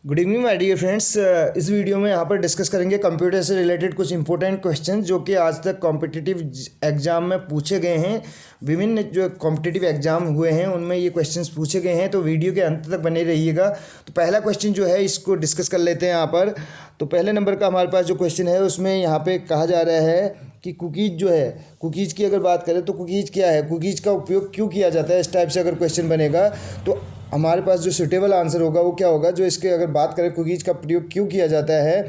Good evening my dear friends. इस video में यहाँ पर डिस्कस करेंगे कंप्यूटर से रिलेटेड कुछ इंपॉर्टेंट क्वेश्चन जो कि आज तक कॉम्पिटिटिव एग्जाम में पूछे गए हैं। विभिन्न जो कॉम्पिटिटिव एग्जाम हुए हैं उनमें ये क्वेश्चंस पूछे गए हैं, तो वीडियो के अंत तक बने रहिएगा। तो पहला क्वेश्चन जो है इसको डिस्कस कर लेते हैं यहाँ पर। तो पहले नंबर का हमारे पास जो क्वेश्चन है उसमें यहाँ पे कहा जा रहा है कि कुकीज़ जो है, कुकीज़ की अगर बात करें तो कुकीज़ क्या है, कुकीज़ का उपयोग क्यों किया जाता है। इस टाइप से अगर क्वेश्चन बनेगा तो हमारे पास जो सुटेबल आंसर होगा वो क्या होगा, जो इसके अगर बात करें कुकीज़ का प्रयोग क्यों किया जाता है,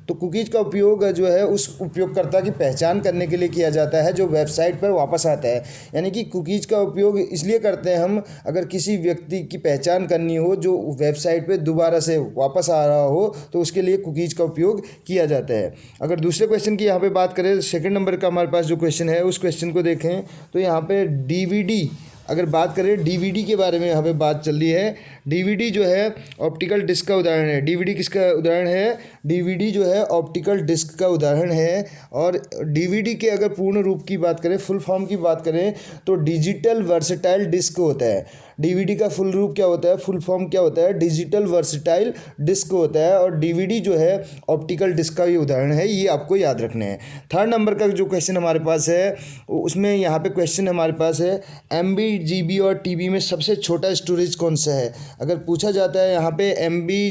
तो कुकीज़ का उपयोग जो है उस उपयोगकर्ता की पहचान करने के लिए किया जाता है जो वेबसाइट पर वापस आता है। यानी कि कुकीज़ का उपयोग इसलिए करते हैं हम, अगर किसी व्यक्ति की पहचान करनी हो जो वेबसाइट पे दोबारा से वापस आ रहा हो तो उसके लिए कुकीज़ का उपयोग किया जाता है। अगर दूसरे क्वेश्चन की यहाँ पे बात करें, सेकंड नंबर का हमारे पास जो क्वेश्चन है उस क्वेश्चन को देखें तो यहाँ पे डीवीडी, अगर बात करें डीवीडी के बारे में यहाँ पे बात चल रही है। डीवीडी जो है ऑप्टिकल डिस्क का उदाहरण है। डीवीडी किसका उदाहरण है? डीवीडी जो है ऑप्टिकल डिस्क का उदाहरण है। और डीवीडी के अगर पूर्ण रूप की बात करें, फुल फॉर्म की बात करें तो डिजिटल वर्सेटाइल डिस्क होता है। डीवीडी का फुल रूप क्या होता है, फुल फॉर्म क्या होता है? डिजिटल वर्सेटाइल डिस्क होता है। और डीवीडी जो है ऑप्टिकल डिस्क का भी उदाहरण है, ये आपको याद रखने हैं। थर्ड नंबर का जो क्वेश्चन हमारे पास है उसमें यहाँ पे क्वेश्चन हमारे पास है एमबी, जीबी और टीबी में सबसे छोटा स्टोरेज कौन सा है। अगर पूछा जाता है यहाँ पे एमबी,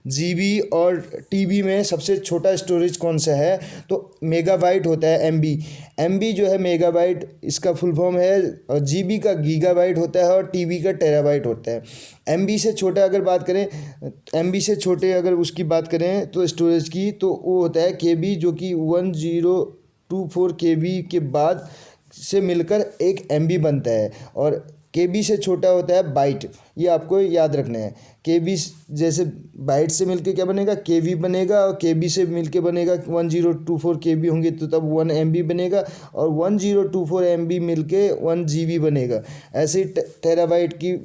जीबी और टीबी में सबसे छोटा स्टोरेज कौन सा है, तो मेगाबाइट होता है एमबी। एमबी जो है मेगाबाइट इसका फुल फॉर्म है, और जीबी का गीगाबाइट होता है और टीबी का टेराबाइट होता है। एमबी से छोटा अगर बात करें, एमबी से छोटे अगर उसकी बात करें तो स्टोरेज की, तो वो होता है केबी, जो कि 1024 केबी के बाद से मिलकर एक एमबी बनता है। और केबी से छोटा होता है बाइट, ये आपको याद रखना है। केबी जैसे बाइट से मिलके क्या बनेगा, केबी बनेगा, और केबी से मिलके बनेगा 1024 केबी होंगे तो तब 1 एमबी बनेगा, और 1024 एमबी मिलके 1 जीबी बनेगा। ऐसे ही टेराबाइट की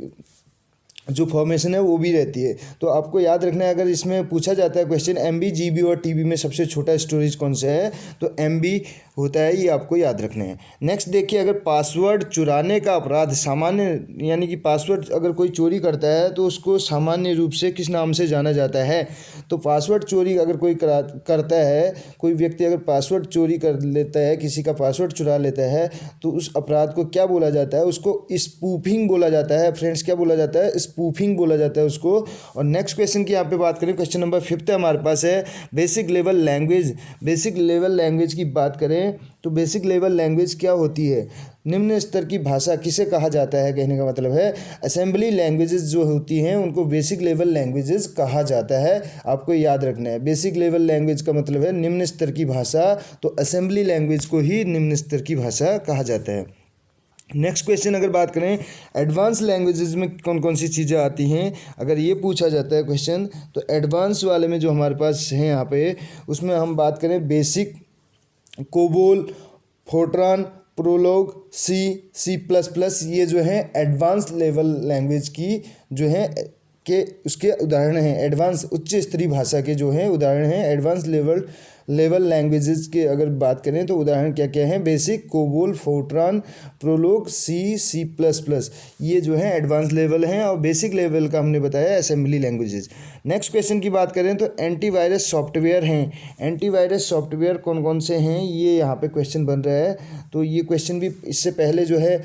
जो फॉर्मेशन है वो भी रहती है। तो आपको याद रखना है, अगर इसमें पूछा जाता है क्वेश्चन एमबी, जीबी और टीबी में सबसे छोटा स्टोरेज कौन सा है, तो एमबी होता है, ये आपको याद रखना है। नेक्स्ट देखिए, अगर पासवर्ड चुराने का अपराध सामान्य, यानी कि पासवर्ड अगर कोई चोरी करता है तो उसको सामान्य रूप से किस नाम से जाना जाता है। तो पासवर्ड चोरी अगर कोई करता है, कोई व्यक्ति अगर पासवर्ड चोरी कर लेता है, किसी का पासवर्ड चुरा लेता है, तो उस अपराध को क्या बोला जाता है, उसको स्पूफिंग बोला जाता है। फ्रेंड्स क्या बोला जाता है? स्पूफिंग बोला जाता है उसको। और नेक्स्ट क्वेश्चन की यहाँ पे बात करें, क्वेश्चन नंबर 5 हमारे पास है basic level language. Basic level language की बात करें तो बेसिक लेवल लैंग्वेज क्या होती है? निम्न स्तर की भाषा किसे कहा जाता है, कहने का मतलब है असेंबली लैंग्वेजेस जो होती हैं उनको बेसिक लेवल लैंग्वेजेस कहा जाता है। आपको याद रखना है, बेसिक लेवल लैंग्वेज का मतलब है निम्न स्तर की भाषा, तो असेंबली लैंग्वेज को ही निम्न स्तर की भाषा कहा जाता है। नेक्स्ट क्वेश्चन अगर बात करें एडवांस लैंग्वेजेस में कौन कौन सी चीज़ें आती हैं, अगर ये पूछा जाता है क्वेश्चन, तो एडवांस वाले में जो हमारे पास है यहाँ पे, उसमें हम बात करें BASIC, COBOL, FORTRAN, Prolog, C plus plus, ये जो है एडवांस लेवल लैंग्वेज की जो है के उसके उदाहरण हैं। एडवांस उच्च स्तरीय भाषा के जो हैं उदाहरण हैं। एडवांस लेवल लैंग्वेजेस के अगर बात करें तो उदाहरण क्या क्या हैं? BASIC, COBOL, FORTRAN, Prolog, C plus plus, ये जो है एडवांस लेवल हैं। और बेसिक लेवल का हमने बताया असेंबली लैंग्वेजेस। नेक्स्ट क्वेश्चन की बात करें तो एंटीवायरस सॉफ्टवेयर हैं। एंटीवायरस सॉफ्टवेयर कौन कौन से हैं, ये यहाँ पे क्वेश्चन बन रहा है। तो ये क्वेश्चन भी इससे पहले जो है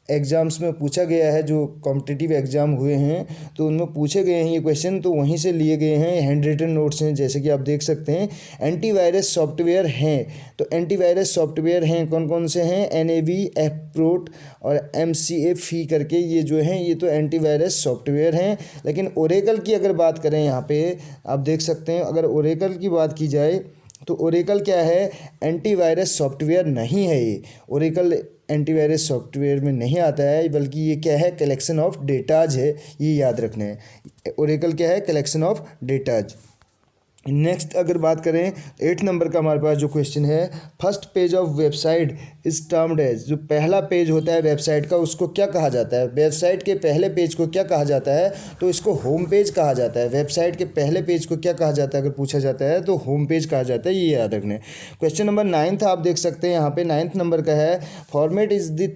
एग्ज़ाम्स में पूछा गया है, जो कॉम्पिटिटिव एग्ज़ाम हुए हैं तो उनमें पूछे गए हैं ये क्वेश्चन, तो वहीं से लिए गए हैं, हैंड रिटन नोट्स हैं, जैसे कि आप देख सकते हैं। एंटीवायरस सॉफ्टवेयर हैं, तो एंटीवायरस सॉफ्टवेयर हैं कौन कौन से हैं? NAV, एप्रोट और MCAFE करके ये जो हैं ये तो एंटीवायरस सॉफ्टवेयर हैं। लेकिन ओरेकल की अगर बात करें, यहाँ पे आप देख सकते हैं, अगर ओरेकल की बात की जाए तो ओरेकल क्या है? एंटीवायरस सॉफ्टवेयर नहीं है। ये ओरेकल एंटीवायरस सॉफ्टवेयर में नहीं आता है, बल्कि ये क्या है? कलेक्शन ऑफ डेटाज है, ये याद रखना है। ओरेकल क्या है? Collection of datas. नेक्स्ट अगर बात करें 8 नंबर का हमारे पास जो क्वेश्चन है, first page of website is termed as, जो पहला पेज होता है वेबसाइट का उसको क्या कहा जाता है? वेबसाइट के पहले पेज को क्या कहा जाता है? तो इसको होम पेज कहा जाता है। वेबसाइट के पहले पेज को क्या कहा जाता है अगर पूछा जाता है तो होम पेज कहा जाता है, ये याद रखना है। क्वेश्चन नंबर 9 आप देख सकते हैं, यहाँ पे 9 नंबर का है, format is the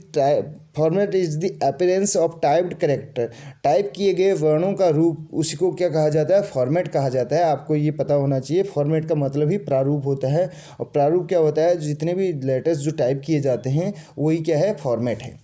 format is the appearance of typed character, type किए गए वर्णों का रूप, उसी को क्या कहा जाता है, फॉर्मेट कहा जाता है। आपको ये पता होना चाहिए, फॉर्मेट का मतलब ही प्रारूप होता है, और प्रारूप क्या होता है, जितने भी लेटर्स जो टाइप किए जाते हैं वही क्या है, फॉर्मेट है।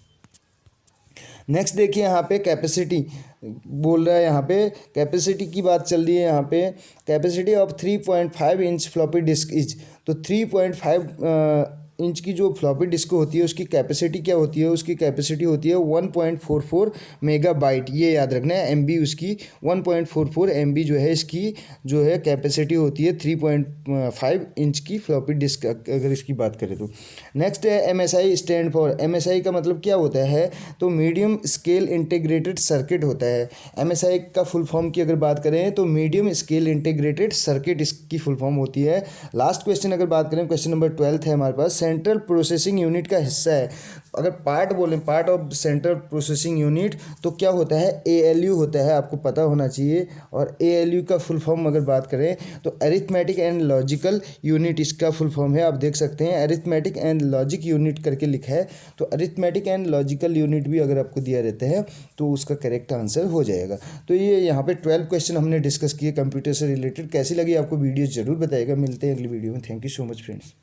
नेक्स्ट देखिए यहाँ पे कैपेसिटी बोल रहा है, यहाँ पे कैपेसिटी की बात चल रही है। यहाँ पे capacity of 3.5 inch floppy disk is, तो 3.5 इंच की जो फ्लॉपी डिस्क होती है उसकी कैपेसिटी क्या होती है, उसकी कैपेसिटी होती है 1.44 मेगाबाइट। ये याद रखना है, एमबी उसकी 1.44 एमबी जो है इसकी जो है कैपेसिटी होती है 3.5 इंच की फ्लॉपी डिस्क अगर इसकी बात करें तो। नेक्स्ट है एमएसआई स्टैंड फॉर, एमएसआई का मतलब क्या होता है, तो मीडियम स्केल इंटीग्रेटेड सर्किट होता है। एमएसआई का फुल फॉर्म की अगर बात करें तो मीडियम स्केल इंटीग्रेटेड सर्किट इसकी फुल फॉर्म होती है। लास्ट क्वेश्चन अगर बात करें, क्वेश्चन नंबर 12 है हमारे पास, सेंट्रल प्रोसेसिंग यूनिट का हिस्सा है। अगर पार्ट बोलें, part of central processing unit, तो क्या होता है, एएलयू होता है, आपको पता होना चाहिए। और एएलयू का फुल फॉर्म अगर बात करें तो अरिथमेटिक एंड लॉजिकल यूनिट इसका फुल फॉर्म है। आप देख सकते हैं अरिथमेटिक एंड लॉजिक यूनिट करके लिखा है, तो अरिथमेटिक एंड लॉजिकल यूनिट भी अगर आपको दिया रहता है तो उसका करेक्ट आंसर हो जाएगा। तो ये यहाँ पे 12 क्वेश्चन हमने डिस्कस किए कंप्यूटर से रिलेटेड। कैसी लगी आपको वीडियो ज़रूर बताइएगा। मिलते हैं अगली वीडियो में। Thank you so much friends.